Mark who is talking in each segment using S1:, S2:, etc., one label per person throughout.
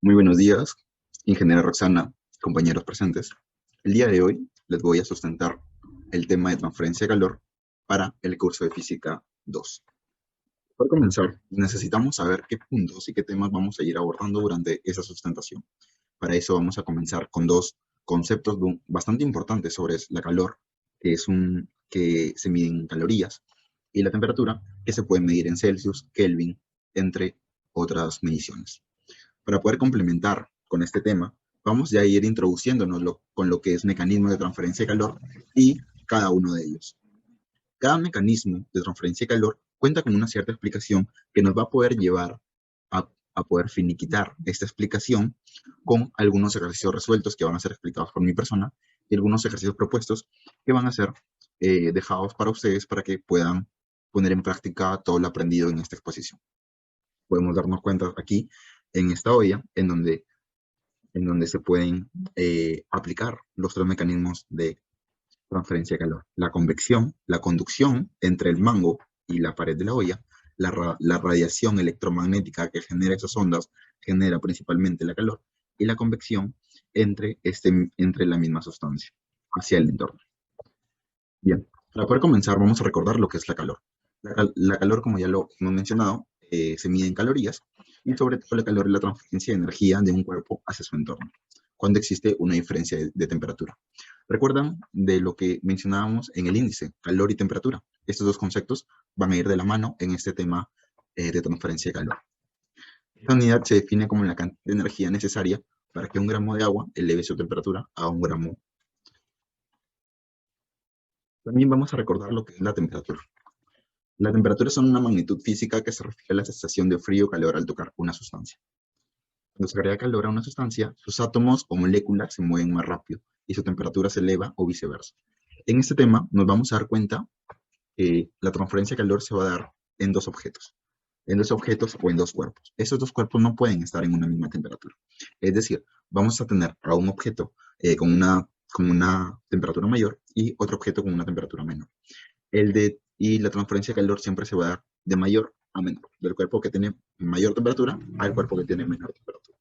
S1: Muy buenos días, ingeniera Roxana, compañeros presentes. El día de hoy les voy a sustentar el tema de transferencia de calor para el curso de Física 2. Para comenzar, necesitamos saber qué puntos y qué temas vamos a ir abordando durante esa sustentación. Para eso vamos a comenzar con dos conceptos bastante importantes sobre la calor, que se mide en calorías, y la temperatura, que se puede medir en Celsius, Kelvin, entre otras mediciones. Para poder complementar con este tema, vamos ya a ir introduciéndonos con lo que es mecanismo de transferencia de calor y cada uno de ellos. Cada mecanismo de transferencia de calor cuenta con una cierta explicación que nos va a poder llevar a poder finiquitar esta explicación con algunos ejercicios resueltos que van a ser explicados por mi persona y algunos ejercicios propuestos que van a ser dejados para ustedes para que puedan poner en práctica todo lo aprendido en esta exposición. Podemos darnos cuenta aquí en esta olla en donde se pueden aplicar los tres mecanismos de transferencia de calor: la convección, la conducción entre el mango y la pared de la olla, la radiación electromagnética que genera esas ondas, genera principalmente la calor, y la convección entre la misma sustancia hacia el entorno. Bien, para poder comenzar vamos a recordar lo que es la calor. La calor, como ya lo hemos mencionado, se mide en calorías, y sobre todo la calor es la transferencia de energía de un cuerpo hacia su entorno, cuando existe una diferencia de temperatura. ¿Recuerdan de lo que mencionábamos en el índice, calor y temperatura? Estos dos conceptos van a ir de la mano en este tema de transferencia de calor. Esta unidad se define como la cantidad de energía necesaria para que un gramo de agua eleve su temperatura a 1 gramo. También vamos a recordar lo que es la temperatura. La temperatura es una magnitud física que se refiere a la sensación de frío o calor al tocar una sustancia. Cuando se agrega calor a una sustancia, sus átomos o moléculas se mueven más rápido y su temperatura se eleva o viceversa. En este tema nos vamos a dar cuenta que la transferencia de calor se va a dar en dos objetos o en dos cuerpos. Esos dos cuerpos no pueden estar en una misma temperatura. Es decir, vamos a tener a un objeto con una temperatura mayor y otro objeto con una temperatura menor. Y la transferencia de calor siempre se va a dar de mayor a menor, del cuerpo que tiene mayor temperatura al cuerpo que tiene menor temperatura.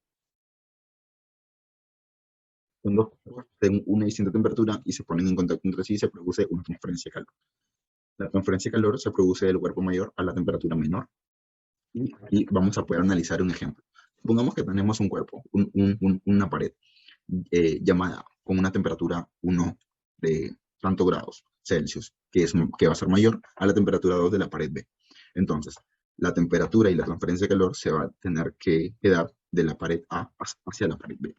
S1: Son dos cuerpos de una distinta temperatura y se ponen en contacto entre sí y se produce una transferencia de calor. La transferencia de calor se produce del cuerpo mayor a la temperatura menor. Y aquí vamos a poder analizar un ejemplo. Supongamos que tenemos un cuerpo, una pared llamada con una temperatura 1 de tantos grados Celsius, que va a ser mayor a la temperatura 2 de la pared B. Entonces, la temperatura y la transferencia de calor se va a tener que dar de la pared A hacia la pared B.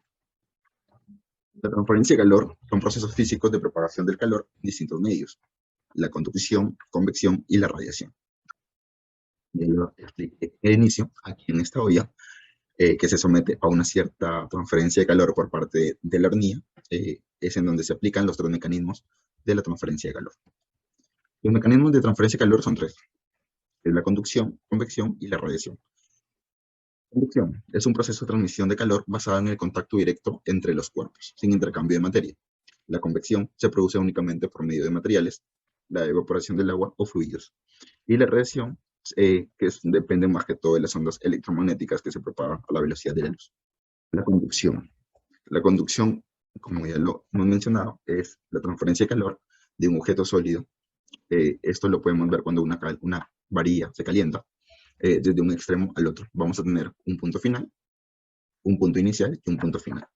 S1: La transferencia de calor son procesos físicos de propagación del calor en distintos medios: la conducción, convección y la radiación. Ya lo expliqué al inicio, aquí en esta olla, que se somete a una cierta transferencia de calor por parte de la hornilla, es en donde se aplican los tres mecanismos de la transferencia de calor. Los mecanismos de transferencia de calor son tres: es la conducción, convección y la radiación. Conducción es un proceso de transmisión de calor basado en el contacto directo entre los cuerpos, sin intercambio de materia. La convección se produce únicamente por medio de materiales, la evaporación del agua o fluidos. Y la radiación, depende más que todo de las ondas electromagnéticas que se propagan a la velocidad de la luz. La conducción. La conducción, como ya lo hemos mencionado, es la transferencia de calor de un objeto sólido. Esto lo podemos ver cuando una varilla se calienta desde un extremo al otro. Vamos a tener un punto final, un punto inicial y un punto final.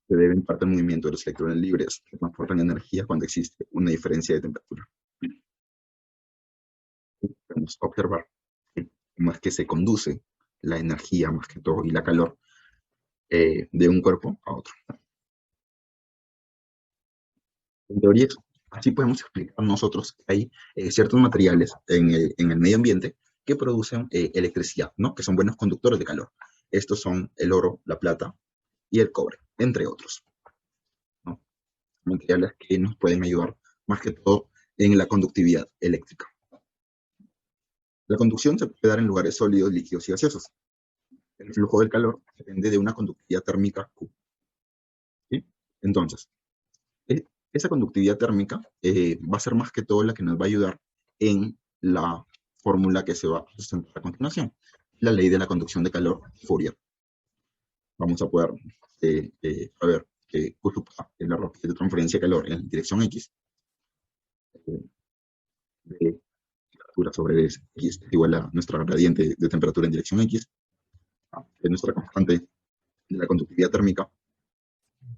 S1: Se debe en parte al movimiento de los electrones libres que transportan energía cuando existe una diferencia de temperatura. Podemos observar cómo es que se conduce la energía, más que todo, y la calor de un cuerpo a otro. En teoría, así podemos explicar nosotros que hay ciertos materiales en el medio ambiente que producen electricidad, ¿no? Que son buenos conductores de calor. Estos son el oro, la plata y el cobre, entre otros, ¿no? Materiales que nos pueden ayudar más que todo en la conductividad eléctrica. La conducción se puede dar en lugares sólidos, líquidos y gaseosos. El flujo del calor depende de una conductividad térmica Q, ¿sí? Entonces, esa conductividad térmica va a ser más que todo la que nos va a ayudar en la fórmula que se va a presentar a continuación, la ley de la conducción de calor Fourier. vamos a poder saber que QSUPA es la rapidez de transferencia de calor en dirección X, de temperatura sobre X es igual a nuestra gradiente de temperatura en dirección X, es nuestra constante de la conductividad térmica,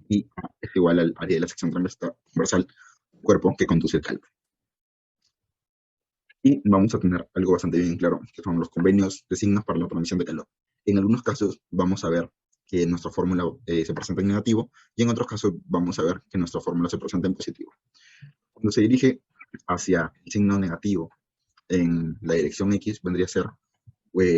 S1: y es igual al área de la sección transversal del cuerpo que conduce el calor. Y vamos a tener algo bastante bien claro, que son los convenios de signos para la transmisión de calor. En algunos casos vamos a ver que nuestra fórmula se presenta en negativo, y en otros casos vamos a ver que nuestra fórmula se presenta en positivo. Cuando se dirige hacia el signo negativo en la dirección X, vendría a ser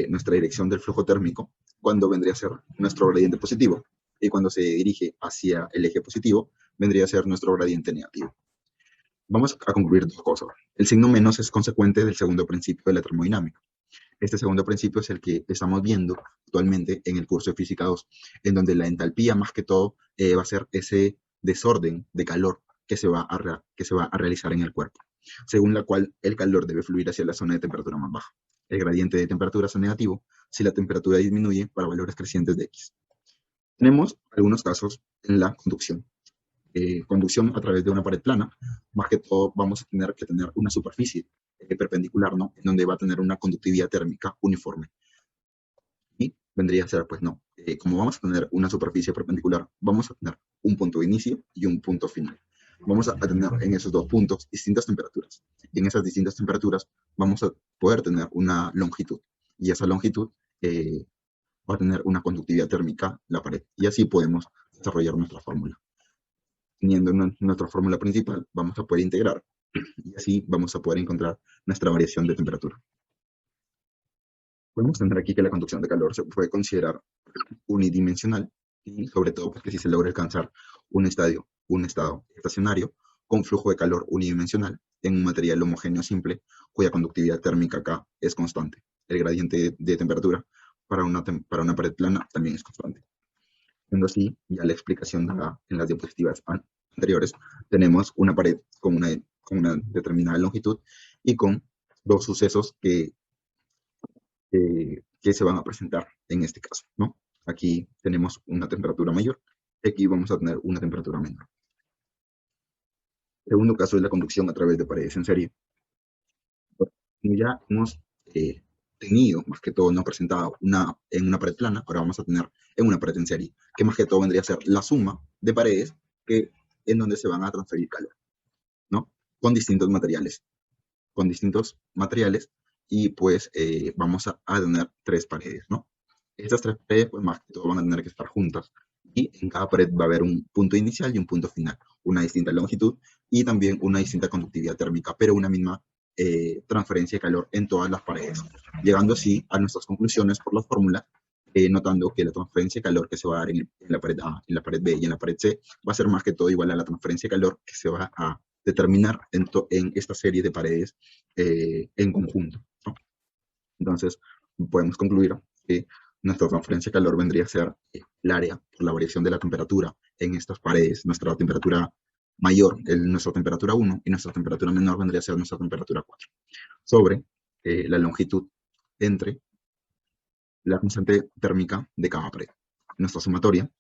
S1: nuestra dirección del flujo térmico, cuando vendría a ser nuestro gradiente positivo. Y cuando se dirige hacia el eje positivo, vendría a ser nuestro gradiente negativo. Vamos a concluir dos cosas. El signo menos es consecuente del segundo principio de la termodinámica. Este segundo principio es el que estamos viendo actualmente en el curso de Física 2, en donde la entalpía, más que todo, va a ser ese desorden de calor que se va a realizar en el cuerpo, según la cual el calor debe fluir hacia la zona de temperatura más baja. El gradiente de temperatura es negativo si la temperatura disminuye para valores crecientes de X. Tenemos algunos casos en la conducción. Conducción a través de una pared plana, más que todo vamos a tener que tener una superficie perpendicular, ¿no? En donde va a tener una conductividad térmica uniforme. Y vendría a ser, pues no, como vamos a tener una superficie perpendicular, vamos a tener un punto de inicio y un punto final. Vamos a tener en esos dos puntos distintas temperaturas. Y en esas distintas temperaturas vamos a poder tener una longitud. Y esa longitud va a tener una conductividad térmica la pared. Y así podemos desarrollar nuestra fórmula. Teniendo nuestra fórmula principal, vamos a poder integrar y así vamos a poder encontrar nuestra variación de temperatura. Podemos tener aquí que la conducción de calor se puede considerar unidimensional y sobre todo porque si se logra alcanzar un estado estacionario con flujo de calor unidimensional en un material homogéneo simple cuya conductividad térmica acá es constante. El gradiente de temperatura para una pared plana también es constante. Siendo así, ya la explicación dada en las diapositivas anteriores, tenemos una pared con una determinada longitud y con dos sucesos que se van a presentar en este caso, ¿no? Aquí tenemos una temperatura mayor y aquí vamos a tener una temperatura menor. El segundo caso es la conducción a través de paredes en serie. Como ya hemos tenido, más que todo, no presentado en una pared plana, ahora vamos a tener en una pared en serie, que más que todo vendría a ser la suma de paredes en donde se van a transferir calor, ¿no? Con distintos materiales, y pues vamos a tener tres paredes, ¿no? Estas tres paredes, pues más que todo, van a tener que estar juntas. Y en cada pared va a haber un punto inicial y un punto final, una distinta longitud y también una distinta conductividad térmica, pero una misma transferencia de calor en todas las paredes, llegando así a nuestras conclusiones por la fórmula, notando que la transferencia de calor que se va a dar en la pared A, en la pared B y en la pared C va a ser más que todo igual a la transferencia de calor que se va a determinar en esta serie de paredes en conjunto, ¿no? Entonces, podemos concluir que nuestra transferencia de calor vendría a ser el área por la variación de la temperatura en estas paredes. Nuestra temperatura mayor es nuestra temperatura 1 y nuestra temperatura menor vendría a ser nuestra temperatura 4, sobre la longitud entre la constante térmica de cada pared. Nuestra sumatoria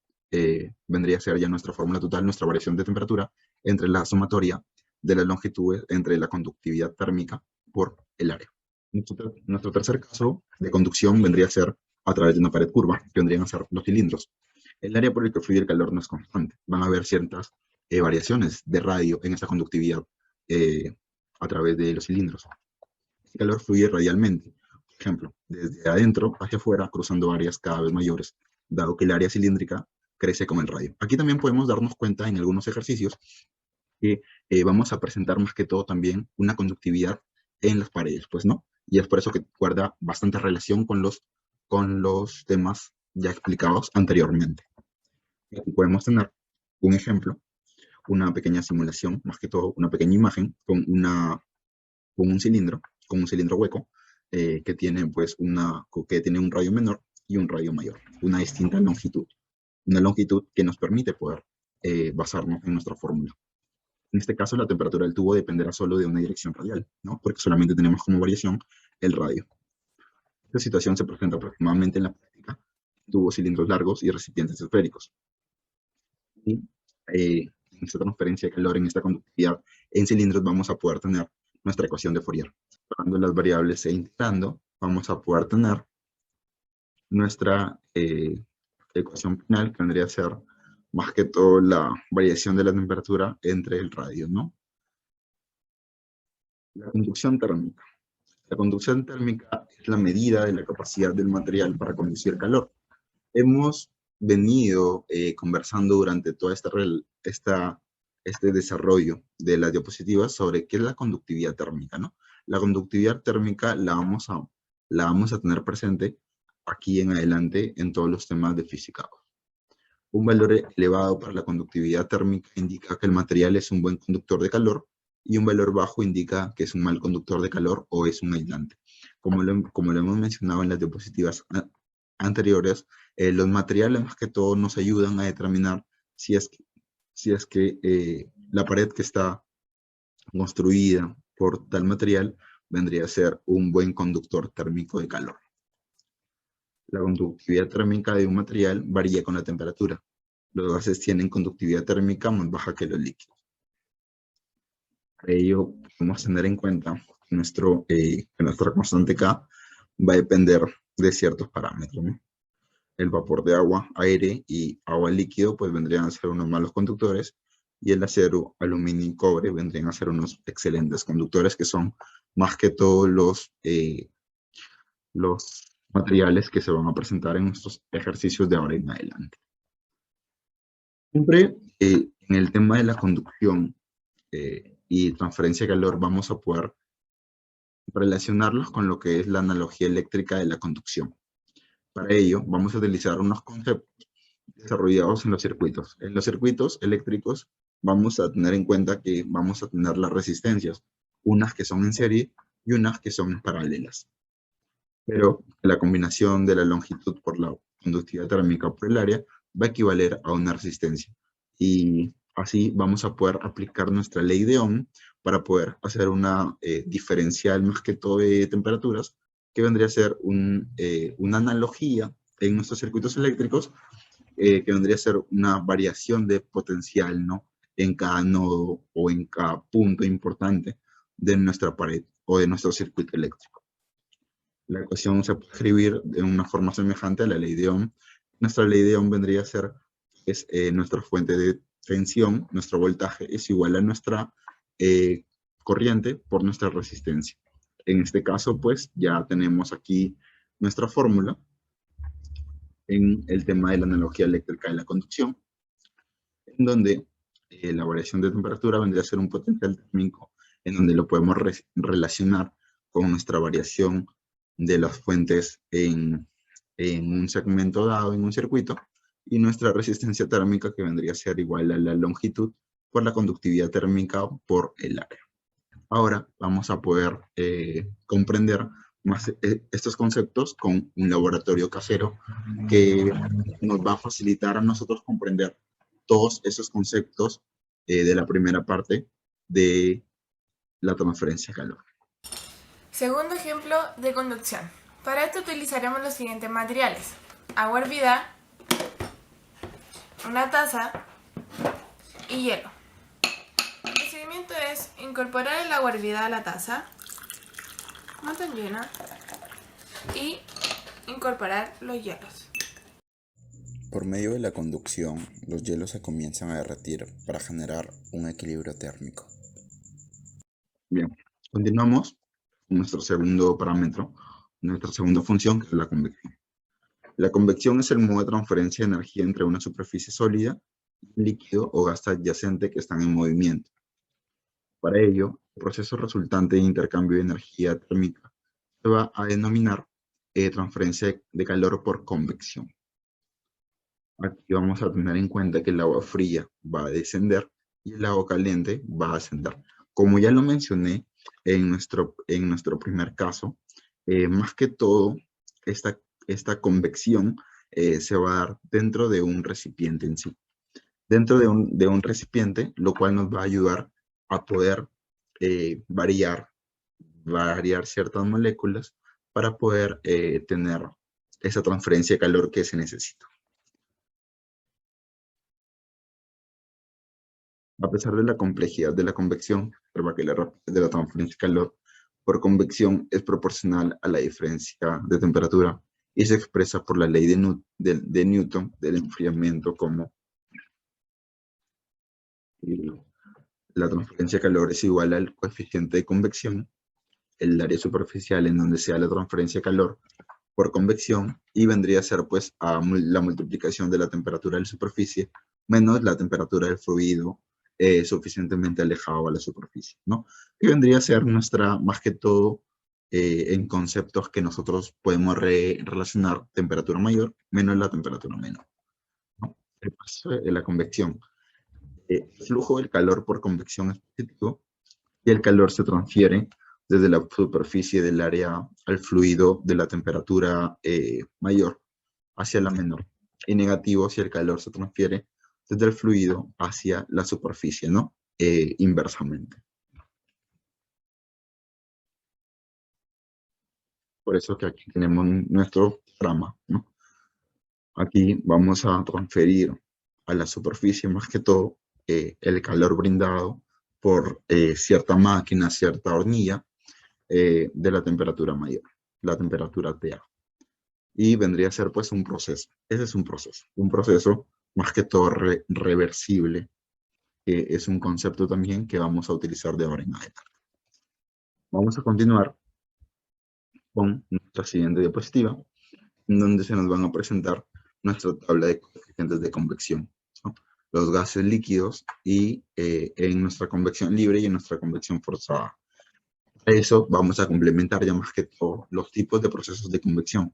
S1: vendría a ser ya nuestra fórmula total, nuestra variación de temperatura entre la sumatoria de las longitudes entre la conductividad térmica por el área. Nuestro tercer caso de conducción vendría a ser a través de una pared curva, que vendrían a ser los cilindros. El área por el que fluye el calor no es constante. Van a haber ciertas variaciones de radio en esta conductividad a través de los cilindros. El calor fluye radialmente, por ejemplo, desde adentro hacia afuera, cruzando áreas cada vez mayores, dado que el área cilíndrica crece con el radio. Aquí también podemos darnos cuenta en algunos ejercicios que vamos a presentar más que todo también una conductividad en las paredes, pues, ¿no? Y es por eso que guarda bastante relación con los temas ya explicados anteriormente. Aquí podemos tener un ejemplo, una pequeña simulación, más que todo una pequeña imagen con un cilindro hueco que tiene pues que tiene un radio menor y un radio mayor, una distinta longitud, una longitud que nos permite poder basarnos en nuestra fórmula. En este caso, la temperatura del tubo dependerá solo de una dirección radial, ¿no? Porque solamente tenemos como variación el radio. Esta situación se presenta aproximadamente en la práctica tubos, cilindros largos y recipientes esféricos. Y en esta transferencia de calor, en esta conductividad en cilindros, vamos a poder tener nuestra ecuación de Fourier. Separando las variables e integrando, vamos a poder tener nuestra ecuación final, que vendría a ser más que todo la variación de la temperatura entre el radio, ¿no? La conducción térmica. La conducción térmica es la medida de la capacidad del material para conducir calor. Hemos venido conversando durante todo este desarrollo de las diapositivas sobre qué es la conductividad térmica, ¿no? La conductividad térmica la vamos a tener presente aquí en adelante en todos los temas de física. Un valor elevado para la conductividad térmica indica que el material es un buen conductor de calor, y un valor bajo indica que es un mal conductor de calor o es un aislante. Como lo hemos mencionado en las diapositivas anteriores, los materiales más que todo nos ayudan a determinar si es que la pared que está construida por tal material vendría a ser un buen conductor térmico de calor. La conductividad térmica de un material varía con la temperatura. Los gases tienen conductividad térmica más baja que los líquidos. Para ello, podemos tener en cuenta que nuestra constante K va a depender de ciertos parámetros, ¿no? El vapor de agua, aire y agua líquido pues vendrían a ser unos malos conductores, y el acero, aluminio y cobre vendrían a ser unos excelentes conductores, que son más que todos los materiales que se van a presentar en nuestros ejercicios de ahora en adelante. Siempre en el tema de la conducción y transferencia de calor vamos a poder relacionarlos con lo que es la analogía eléctrica de la conducción. Para ello, vamos a utilizar unos conceptos desarrollados en los circuitos. En los circuitos eléctricos vamos a tener en cuenta que vamos a tener las resistencias, unas que son en serie y unas que son paralelas. Pero la combinación de la longitud por la conductividad térmica por el área va a equivaler a una resistencia. Y así vamos a poder aplicar nuestra ley de Ohm para poder hacer una diferencial más que todo de temperaturas, que vendría a ser una analogía en nuestros circuitos eléctricos, que vendría a ser una variación de potencial, ¿no? En cada nodo o en cada punto importante de nuestra pared o de nuestro circuito eléctrico. La ecuación se puede escribir de una forma semejante a la ley de Ohm. Nuestra ley de Ohm vendría a ser nuestra fuente de tensión, nuestro voltaje es igual a nuestra corriente por nuestra resistencia. En este caso, pues, ya tenemos aquí nuestra fórmula en el tema de la analogía eléctrica de la conducción, en donde la variación de temperatura vendría a ser un potencial térmico, en donde lo podemos relacionar con nuestra variación de las fuentes en un segmento dado, en un circuito, y nuestra resistencia térmica, que vendría a ser igual a la longitud por la conductividad térmica por el área. Ahora vamos a poder comprender más estos conceptos con un laboratorio casero que nos va a facilitar a nosotros comprender todos esos conceptos de la primera parte de la transferencia de calor.
S2: Segundo ejemplo de conducción. Para esto utilizaremos los siguientes materiales: agua hervida, una taza y hielo. El procedimiento es incorporar el agua hervida a la taza, no tan llena, y incorporar los hielos.
S1: Por medio de la conducción, los hielos se comienzan a derretir para generar un equilibrio térmico. Bien, continuamos con nuestro segundo parámetro, nuestra segunda función, que es la convección. La convección es el modo de transferencia de energía entre una superficie sólida y un líquido o gas adyacente que están en movimiento. Para ello, el proceso resultante de intercambio de energía térmica se va a denominar transferencia de calor por convección. Aquí vamos a tener en cuenta que el agua fría va a descender y el agua caliente va a ascender. Como ya lo mencioné en nuestro primer caso, más que todo, esta convección se va a dar dentro de un recipiente en sí. Dentro de un recipiente, lo cual nos va a ayudar a poder variar ciertas moléculas para poder tener esa transferencia de calor que se necesita. A pesar de la complejidad de la convección, observa que la rapidez de la transferencia de calor por convección es proporcional a la diferencia de temperatura y se expresa por la ley de Newton del enfriamiento como la transferencia de calor es igual al coeficiente de convección, el área superficial en donde se da la transferencia de calor por convección, y vendría a ser pues la multiplicación de la temperatura de la superficie menos la temperatura del fluido suficientemente alejado a la superficie, ¿no? Que vendría a ser nuestra, más que todo, en conceptos que nosotros podemos relacionar temperatura mayor menos la temperatura menor, ¿no? El proceso de la convección. El flujo del calor por convección es positivo y el calor se transfiere desde la superficie del área al fluido de la temperatura mayor hacia la menor, y negativo si el calor se transfiere desde el fluido hacia la superficie, ¿no? Inversamente. Por eso que aquí tenemos nuestro diagrama, ¿no? Aquí vamos a transferir a la superficie más que todo el calor brindado por cierta máquina, cierta hornilla, de la temperatura mayor, la temperatura TA. Y vendría a ser pues un proceso. Ese es un proceso más que todo reversible, que es un concepto también que vamos a utilizar de ahora en adelante. Vamos a continuar con nuestra siguiente diapositiva, en donde se nos van a presentar nuestra tabla de coeficientes de convección, ¿no? Los gases líquidos y en nuestra convección libre y en nuestra convección forzada. Eso vamos a complementar ya más que todo los tipos de procesos de convección.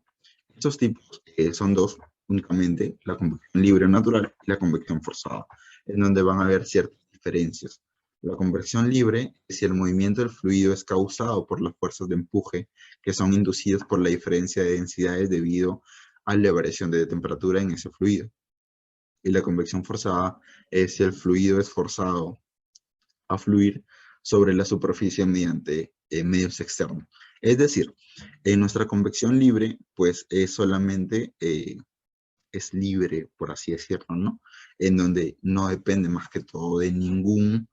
S1: Estos tipos son dos únicamente, la convección libre o natural y la convección forzada, en donde van a haber ciertas diferencias. La convección libre es si el movimiento del fluido es causado por las fuerzas de empuje que son inducidas por la diferencia de densidades debido a la variación de temperatura en ese fluido. Y la convección forzada es si el fluido es forzado a fluir sobre la superficie mediante medios externos. Es decir, en nuestra convección libre, pues es solamente, es libre, por así decirlo, ¿no? En donde no depende más que todo de ningún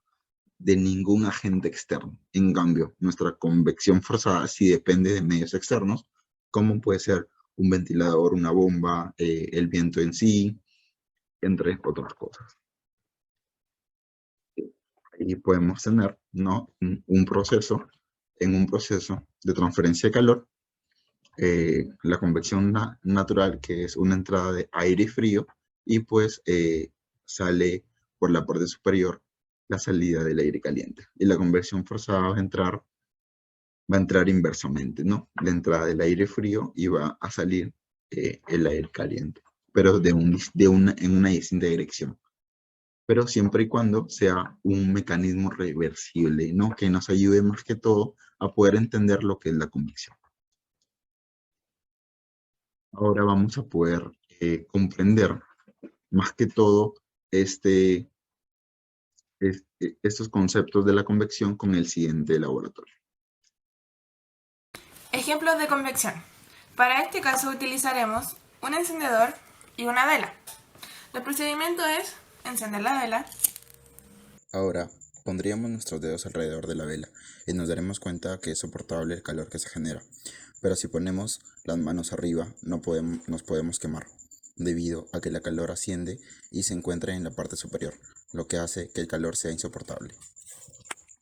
S1: agente externo. En cambio, nuestra convección forzada sí depende de medios externos, como puede ser un ventilador, una bomba, el viento en sí, entre otras cosas. Y podemos tener, ¿no? un proceso de transferencia de calor, la convección natural, que es una entrada de aire frío, y pues sale por la parte superior la salida del aire caliente. Y la convección forzada va a entrar inversamente, ¿no? La entrada del aire frío y va a salir el aire caliente, pero en una distinta dirección. Pero siempre y cuando sea un mecanismo reversible, ¿no? Que nos ayude más que todo a poder entender lo que es la convección. Ahora vamos a poder comprender más que todo estos conceptos de la convección con el siguiente laboratorio.
S2: Ejemplos de convección. Para este caso utilizaremos un encendedor y una vela. El procedimiento es encender la vela.
S3: Ahora, pondríamos nuestros dedos alrededor de la vela y nos daremos cuenta que es soportable el calor que se genera. Pero si ponemos las manos arriba, nos podemos quemar, debido a que la calor asciende y se encuentra en la parte superior, lo que hace que el calor sea insoportable.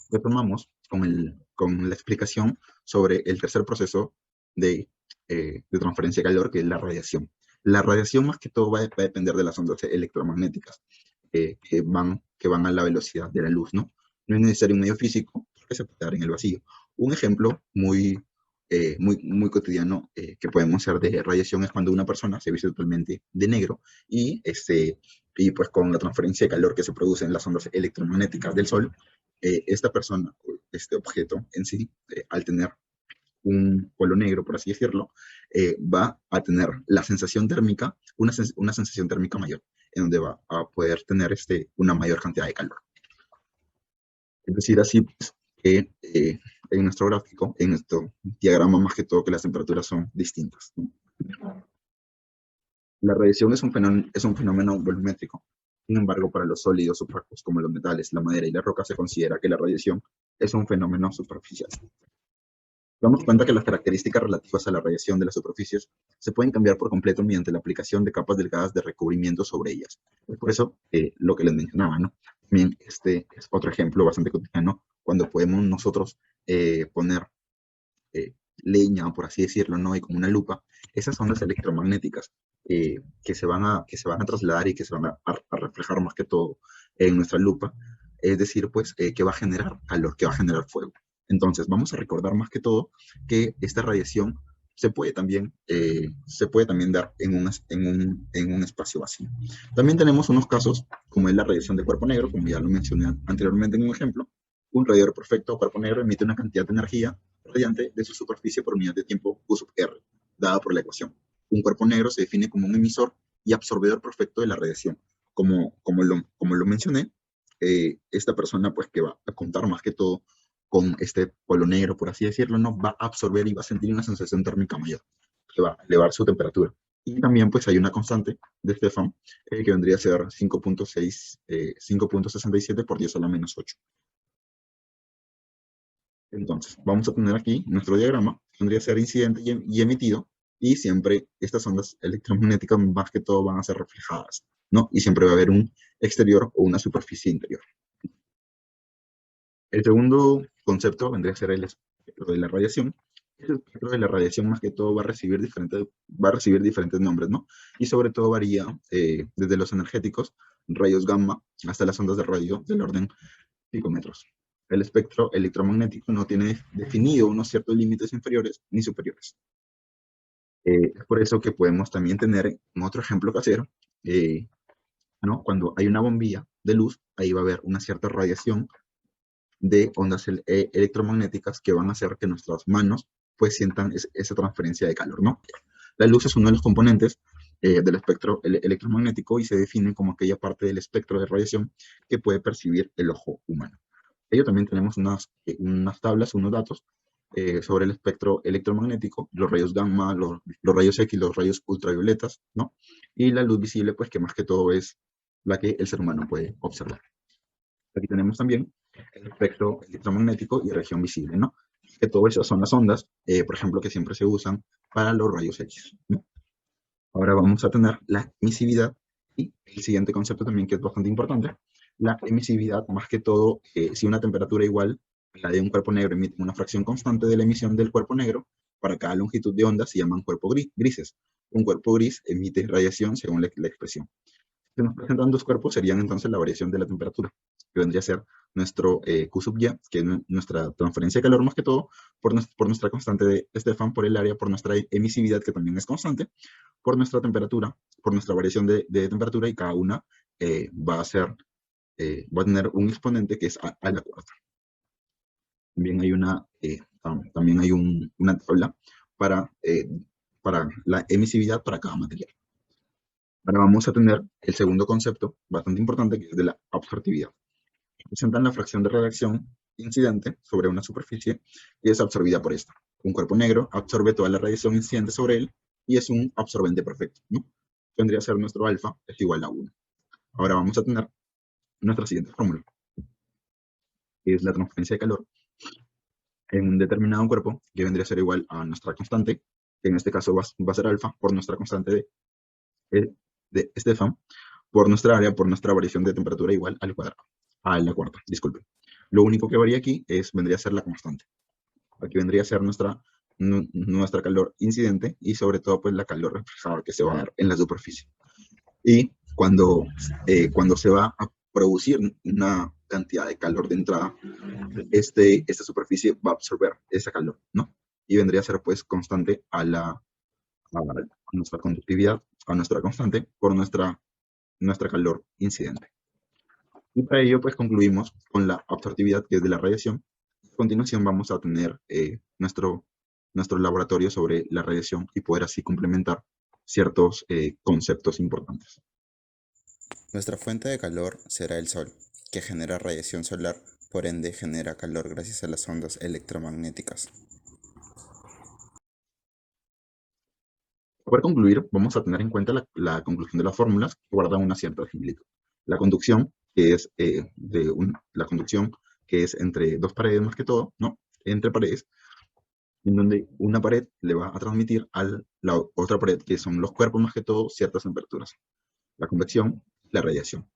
S1: Retomamos con la explicación sobre el tercer proceso de transferencia de calor, que es la radiación. La radiación más que todo va a depender de las ondas electromagnéticas que van a la velocidad de la luz, ¿no? No es necesario un medio físico que se puede dar en el vacío. Un ejemplo muy cotidiano que podemos hacer de radiación es cuando una persona se viste totalmente de negro y pues con la transferencia de calor que se produce en las ondas electromagnéticas del sol, esta persona, este objeto en sí, al tener un polo negro, por así decirlo, va a tener la sensación térmica, una sensación térmica mayor, en donde va a poder tener una mayor cantidad de calor. Es decir, así pues, que en nuestro gráfico, en nuestro diagrama más que todo, que las temperaturas son distintas, ¿no? La radiación es un fenómeno volumétrico. Sin embargo, para los sólidos opacos como los metales, la madera y la roca se considera que la radiación es un fenómeno superficial. Damos cuenta que las características relativas a la radiación de las superficies se pueden cambiar por completo mediante la aplicación de capas delgadas de recubrimiento sobre ellas. Es por eso lo que les mencionaba, ¿no? También este es otro ejemplo bastante cotidiano cuando podemos nosotros poner leña, por así decirlo, ¿no? Y como una lupa, esas ondas electromagnéticas que se van a trasladar y que se van a reflejar más que todo en nuestra lupa, es decir, pues que va a generar calor, que va a generar fuego. Entonces, vamos a recordar más que todo que esta radiación se puede también dar en un espacio vacío. También tenemos unos casos, como es la radiación de cuerpo negro, como ya lo mencioné anteriormente en un ejemplo. Un radiador perfecto o cuerpo negro emite una cantidad de energía radiante de su superficie por unidad de tiempo Q sub R, dada por la ecuación. Un cuerpo negro se define como un emisor y absorbedor perfecto de la radiación. Como lo mencioné, esta persona pues que va a contar más que todo con este polo negro, por así decirlo, no va a absorber y va a sentir una sensación térmica mayor, que va a elevar su temperatura. Y también pues hay una constante de Stefan que vendría a ser 5.67 por 10 a la menos 8. Entonces, vamos a tener aquí nuestro diagrama, tendría que ser incidente y emitido, y siempre estas ondas electromagnéticas más que todo van a ser reflejadas, ¿no? Y siempre va a haber un exterior o una superficie interior. El segundo concepto vendría a ser el espectro de la radiación. El espectro de la radiación más que todo va a recibir diferentes nombres, ¿no? Y sobre todo varía desde los energéticos, rayos gamma, hasta las ondas de radio del orden picómetros. El espectro electromagnético no tiene definido unos ciertos límites inferiores ni superiores. Es por eso que podemos también tener un otro ejemplo casero, ¿no? Cuando hay una bombilla de luz, ahí va a haber una cierta radiación de ondas electromagnéticas que van a hacer que nuestras manos pues sientan esa transferencia de calor, ¿no? La luz es uno de los componentes del espectro electromagnético y se define como aquella parte del espectro de radiación que puede percibir el ojo humano. Ello también tenemos unas tablas, unos datos sobre el espectro electromagnético, los rayos gamma, los rayos X, los rayos ultravioletas, ¿no? Y la luz visible, pues que más que todo es la que el ser humano puede observar. Aquí tenemos también el espectro electromagnético y región visible, ¿no? Que todo eso son las ondas, por ejemplo, que siempre se usan para los rayos X, ¿no? Ahora vamos a tener la emisividad y el siguiente concepto también que es bastante importante. La emisividad, más que todo, si una temperatura igual a la de un cuerpo negro emite una fracción constante de la emisión del cuerpo negro, para cada longitud de onda se llaman cuerpos grises. Un cuerpo gris emite radiación según la expresión. Si nos presentan dos cuerpos, serían entonces la variación de la temperatura, que vendría a ser nuestro Q sub Y, que es nuestra transferencia de calor más que todo, por nuestra constante de Stefan, por el área, por nuestra emisividad, que también es constante, por nuestra temperatura, por nuestra variación de temperatura, y cada una va a tener un exponente que es a la cuarta. También hay una tabla para la emisividad para cada material. Ahora vamos a tener el segundo concepto, bastante importante, que es de la absortividad. Representan la fracción de radiación incidente sobre una superficie y es absorbida por esta. Un cuerpo negro absorbe toda la radiación incidente sobre él y es un absorbente perfecto, ¿no? Tendría que ser nuestro alfa, es igual a 1. Ahora vamos a tener nuestra siguiente fórmula, que es la transferencia de calor en un determinado cuerpo, que vendría a ser igual a nuestra constante, que en este caso va a ser alfa, por nuestra constante de Stefan, por nuestra área, por nuestra variación de temperatura igual al cuadrado, a la cuarta, disculpen. Lo único que varía aquí vendría a ser la constante. Aquí vendría a ser nuestra calor incidente y sobre todo pues la calor reflejada que se va a dar en la superficie. Y cuando se va a producir una cantidad de calor de entrada, esta superficie va a absorber ese calor, ¿no? Y vendría a ser pues constante a nuestra conductividad, a nuestra constante, por nuestra calor incidente. Y para ello, pues concluimos con la absortividad, que es de la radiación. A continuación vamos a tener nuestro laboratorio sobre la radiación y poder así complementar ciertos conceptos importantes.
S3: Nuestra fuente de calor será el Sol, que genera radiación solar, por ende genera calor gracias a las ondas electromagnéticas.
S1: Para concluir, vamos a tener en cuenta la conclusión de las fórmulas que guardan una cierta similitud. La conducción, que es, la conducción, que es entre dos paredes más que todo, ¿no? Entre paredes, en donde una pared le va a transmitir a la otra pared, que son los cuerpos más que todo, ciertas temperaturas. La convección, la radiación.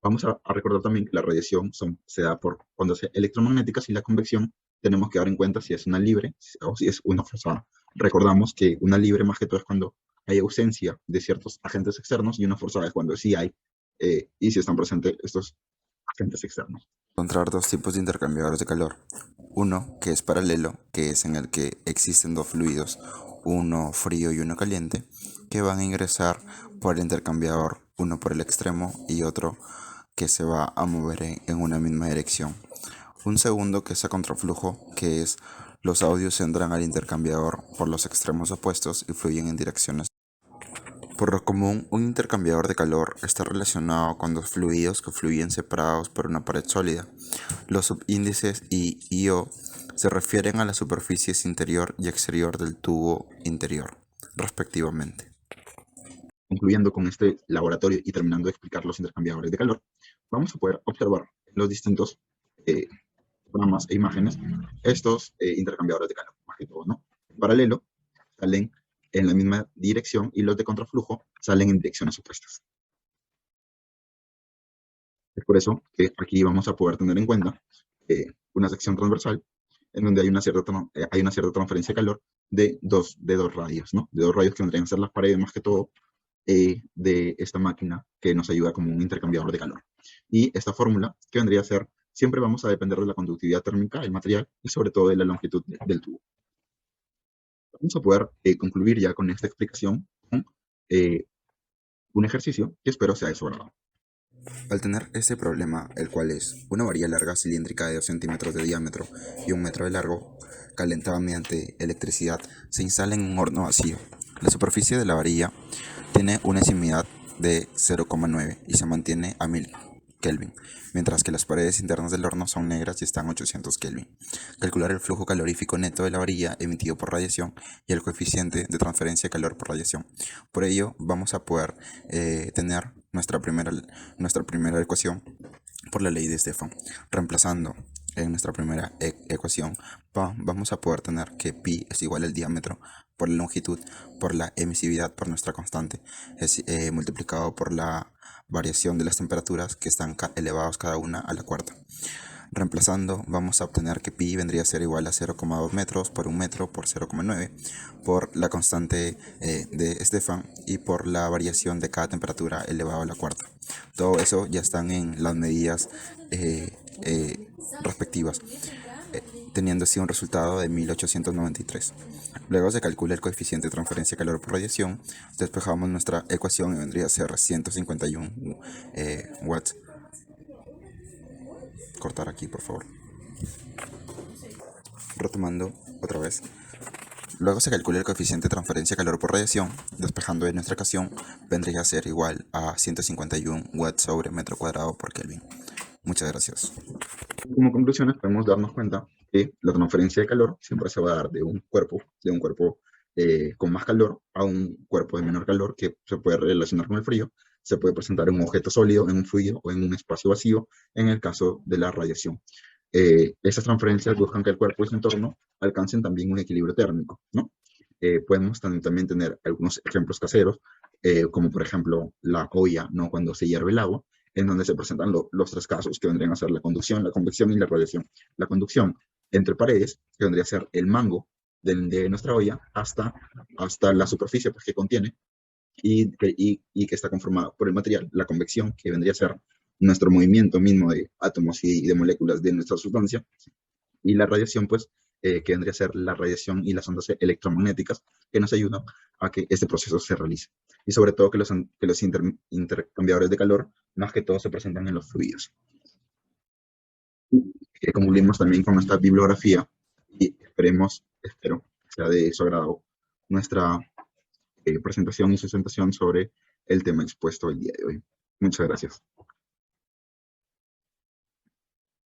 S1: Vamos a recordar también que la radiación se da por ondas electromagnéticas y la convección tenemos que dar en cuenta si es una libre o si es una forzada. Recordamos que una libre más que todo es cuando hay ausencia de ciertos agentes externos y una forzada es cuando sí hay y si están presentes estos agentes externos.
S3: Encontrar dos tipos de intercambiadores de calor. Uno que es paralelo, que es en el que existen dos fluidos, uno frío y uno caliente, que van a ingresar por el intercambiador, uno por el extremo y otro que se va a mover en una misma dirección. Un segundo que es a contraflujo, que es los audios entran al intercambiador por los extremos opuestos y fluyen en direcciones. Por lo común, un intercambiador de calor está relacionado con dos fluidos que fluyen separados por una pared sólida. Los subíndices I y O se refieren a las superficies interior y exterior del tubo interior, respectivamente.
S1: Concluyendo con este laboratorio y terminando de explicar los intercambiadores de calor, vamos a poder observar los distintos programas e imágenes estos intercambiadores de calor, más que todo, ¿no? En paralelo, salen en la misma dirección y los de contraflujo salen en direcciones opuestas. Es por eso que aquí vamos a poder tener en cuenta una sección transversal en donde hay una cierta transferencia de calor de dos radios, ¿no? De dos radios que vendrían a ser las paredes más que todo de esta máquina que nos ayuda como un intercambiador de calor. Y esta fórmula que vendría a ser, siempre vamos a depender de la conductividad térmica del material y sobre todo de la longitud del tubo. Vamos a poder concluir ya con esta explicación con un ejercicio que espero sea de su agrado.
S3: Al tener este problema, el cual es una varilla larga cilíndrica de 2 centímetros de diámetro y 1 metro de largo, calentada mediante electricidad, se instala en un horno vacío. La superficie de la varilla tiene una eximidad de 0,9 y se mantiene a 1000 Kelvin, mientras que las paredes internas del horno son negras y están a 800 Kelvin. Calcular el flujo calorífico neto de la varilla emitido por radiación y el coeficiente de transferencia de calor por radiación. Por ello, vamos a poder tener nuestra primera ecuación por la ley de Stefan. Reemplazando en nuestra primera ecuación, vamos a poder tener que pi es igual al diámetro por la longitud por la emisividad por nuestra constante, es multiplicado por la variación de las temperaturas que están elevados cada una a la cuarta. Reemplazando, vamos a obtener que pi vendría a ser igual a 0,2 metros por 1 metro por 0,9 por la constante de Stefan y por la variación de cada temperatura elevado a la cuarta. Todo eso ya están en las medidas respectivas, teniendo así un resultado de 1893. Luego se calcula el coeficiente de transferencia de calor por radiación, despejamos nuestra ecuación y vendría a ser 151 watts. Cortar aquí, por favor. Retomando otra vez. Luego se calcula el coeficiente de transferencia de calor por radiación, despejando de nuestra ecuación, vendría a ser igual a 151 watts sobre metro cuadrado por Kelvin. Muchas gracias.
S1: Como conclusiones podemos darnos cuenta que la transferencia de calor siempre se va a dar de un cuerpo con más calor a un cuerpo de menor calor que se puede relacionar con el frío, se puede presentar en un objeto sólido, en un fluido o en un espacio vacío en el caso de la radiación. Esas transferencias buscan que el cuerpo y su entorno alcancen también un equilibrio térmico, ¿no? Podemos también tener algunos ejemplos caseros, como por ejemplo la olla, ¿no? Cuando se hierve el agua, en donde se presentan los tres casos que vendrían a ser la conducción, la convección y la radiación. La conducción entre paredes, que vendría a ser el mango de nuestra olla, hasta la superficie pues, que contiene y que está conformada por el material. La convección, que vendría a ser nuestro movimiento mismo de átomos y de moléculas de nuestra sustancia. Y la radiación, pues, que vendría a ser la radiación y las ondas electromagnéticas que nos ayudan a que este proceso se realice. Y sobre todo que los intercambiadores de calor, más que todo, se presentan en los fluidos. Concluimos también con nuestra bibliografía y espero que sea de su agrado nuestra presentación y sustentación sobre el tema expuesto el día de hoy. Muchas gracias.